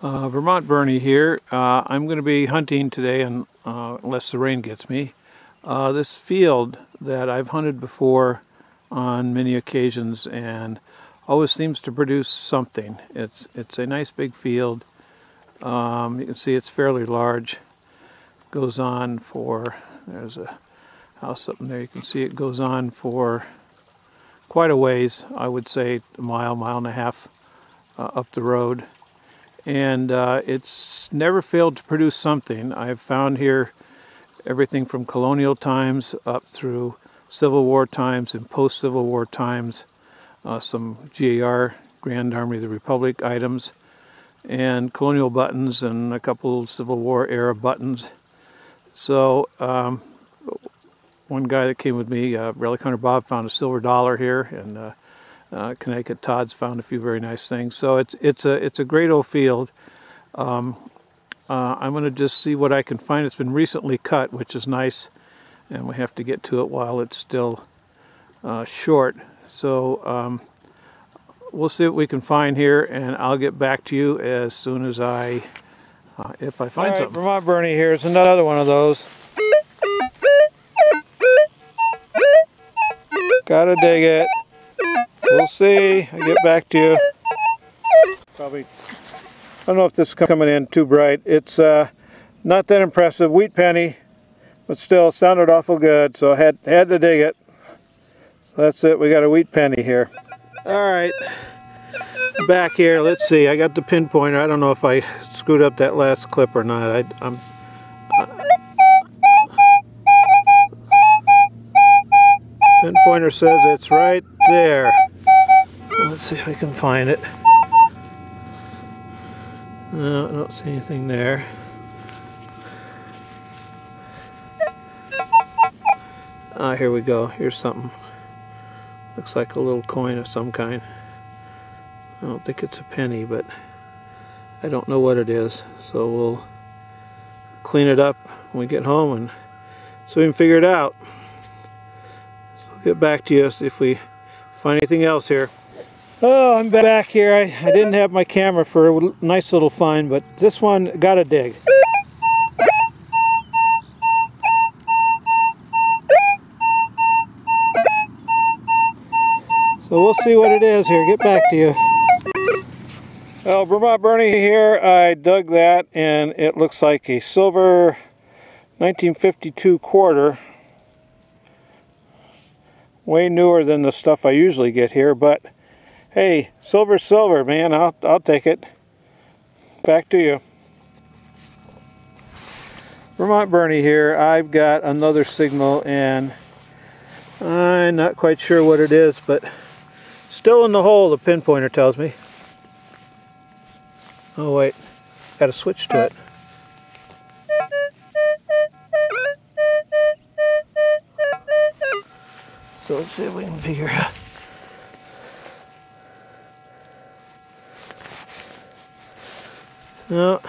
Vermont Bernie here. I'm going to be hunting today, unless the rain gets me. This field that I've hunted before on many occasions and always seems to produce something. It's a nice big field. You can see it's fairly large. Goes on for, there's a house up in there, you can see it goes on for quite a ways. I would say a mile, mile and a half up the road. And it's never failed to produce something. I've found here everything from colonial times up through Civil War times and post-Civil War times, some GAR, Grand Army of the Republic items, and colonial buttons and a couple Civil War era buttons. So one guy that came with me, Relic Hunter Bob, found a silver dollar here, and Connecticut Todd's found a few very nice things. So it's a great old field. I'm going to just see what I can find. It's been recently cut, which is nice, and we have to get to it while it's still short. So we'll see what we can find here, and I'll get back to you as soon as if I find something. Vermont Bernie here is another one of those. Gotta dig it. We'll see. I'll get back to you. Probably, I don't know if this is coming in too bright. It's not that impressive. Wheat penny, but still sounded awful good, so I had to dig it. So that's it. We got a wheat penny here. All right, back here. Let's see. I got the pinpointer. I don't know if I screwed up that last clip or not. Pinpointer says it's right there. Let's see if I can find it. No, I don't see anything there. Ah, here we go. Here's something. Looks like a little coin of some kind. I don't think it's a penny, but I don't know what it is. So we'll clean it up when we get home and so we can figure it out. So we'll get back to you, see if we find anything else here. Oh, I'm back here. I didn't have my camera for a nice little find, but this one got to dig. So we'll see what it is here. Get back to you. Well, Vermont Bernie here. I dug that, and it looks like a silver 1952 quarter. Way newer than the stuff I usually get here, but hey, silver's silver, man. I'll take it. Back to you. Vermont Bernie here. I've got another signal, and I'm not quite sure what it is, but still in the hole, the pinpointer tells me. Oh wait, got to switch to it. So let's see if we can figure out. No.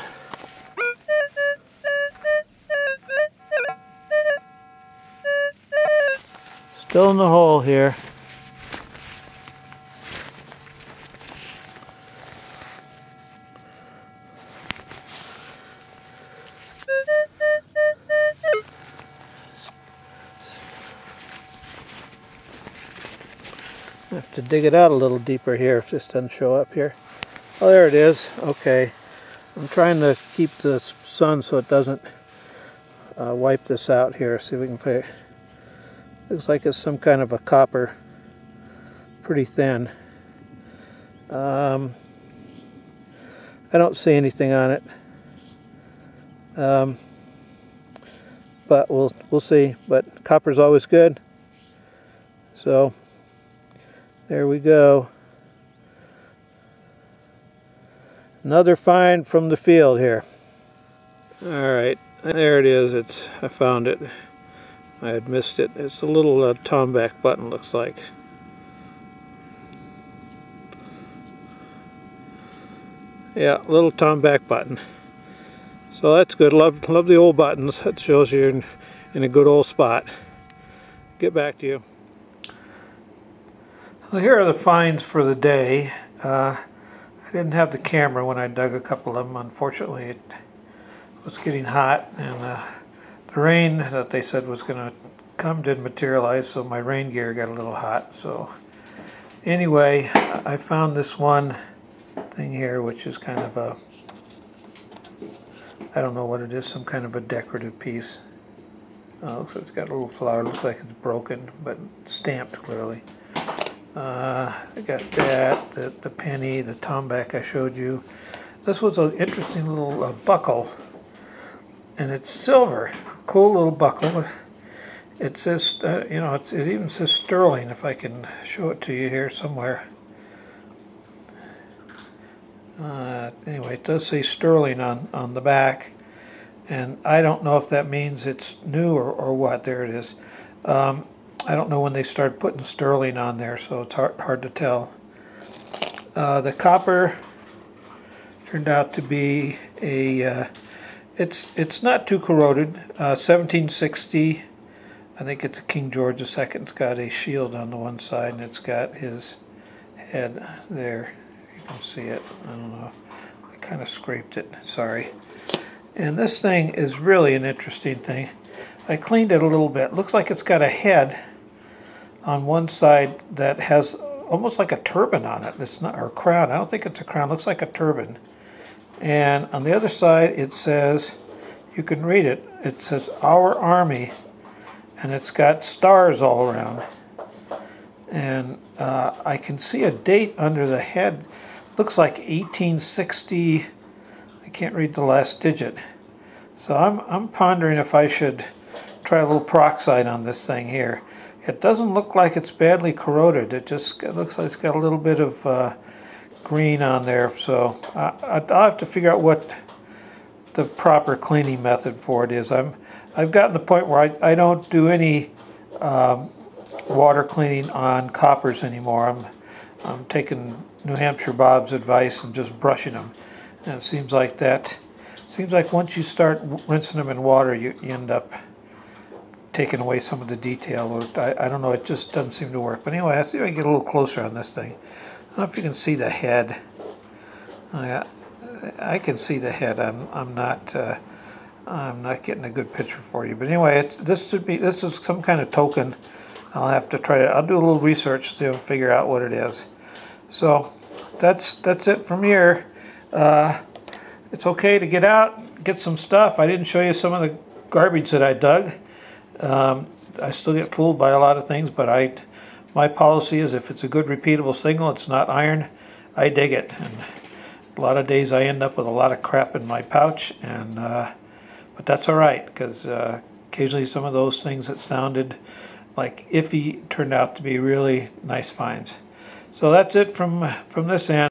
Still in the hole here. I have to dig it out a little deeper here if this doesn't show up here. Oh, there it is. Okay. I'm trying to keep the sun so it doesn't wipe this out here. See if we can find it. Looks like it's some kind of a copper. Pretty thin. I don't see anything on it. But we'll see. But copper's always good. So there we go. Another find from the field here. Alright, there it is. I found it. I had missed it. It's a little tomback button, looks like. Yeah, little tomback button. So that's good. Love the old buttons. That shows you're in a good old spot. Get back to you. Well, here are the finds for the day. I I didn't have the camera when I dug a couple of them. Unfortunately, it was getting hot, and the rain that they said was going to come didn't materialize, so my rain gear got a little hot. So anyway, I found this one thing here, which is kind of a, I don't know what it is, some kind of a decorative piece. Looks like it's got a little flower, looks like it's broken, but stamped clearly. I got that, the penny, the tomback I showed you. This was an interesting little buckle, and it's silver. Cool little buckle. It says, you know, it even says sterling, if I can show it to you here somewhere. Anyway, it does say sterling on the back, and I don't know if that means it's new or what. There it is. I don't know when they started putting sterling on there, so it's hard to tell. The copper turned out to be a, it's not too corroded, 1760. I think it's a King George II. It's got a shield on the one side, and it's got his head there. You can see it. I don't know. I kind of scraped it. Sorry. And this thing is really an interesting thing. I cleaned it a little bit. Looks like it's got a head on one side that has almost like a turban on it. It's not, or a crown. I don't think it's a crown. It looks like a turban. And on the other side it says, you can read it, it says Our Army, and it's got stars all around. And I can see a date under the head. Looks like 1860. I can't read the last digit. So I'm pondering if I should try a little peroxide on this thing here. It doesn't look like it's badly corroded. It just looks like it's got a little bit of green on there. So I'll have to figure out what the proper cleaning method for it is. I've gotten to the point where I don't do any water cleaning on coppers anymore. I'm taking New Hampshire Bob's advice and just brushing them. And it seems like once you start rinsing them in water, you end up taking away some of the detail. Or I don't know, it just doesn't seem to work. But anyway, I see if I can get a little closer on this thing. I don't know if you can see the head. I can see the head. I'm not getting a good picture for you. But anyway, this is some kind of token. I'll have to try to. I'll do a little research to figure out what it is. So that's it from here. It's okay to get out, get some stuff. I didn't show you some of the garbage that I dug. I still get fooled by a lot of things, but my policy is if it's a good repeatable signal, it's not iron, I dig it. And a lot of days I end up with a lot of crap in my pouch, and but that's all right, because occasionally some of those things that sounded like iffy turned out to be really nice finds. So that's it from this end.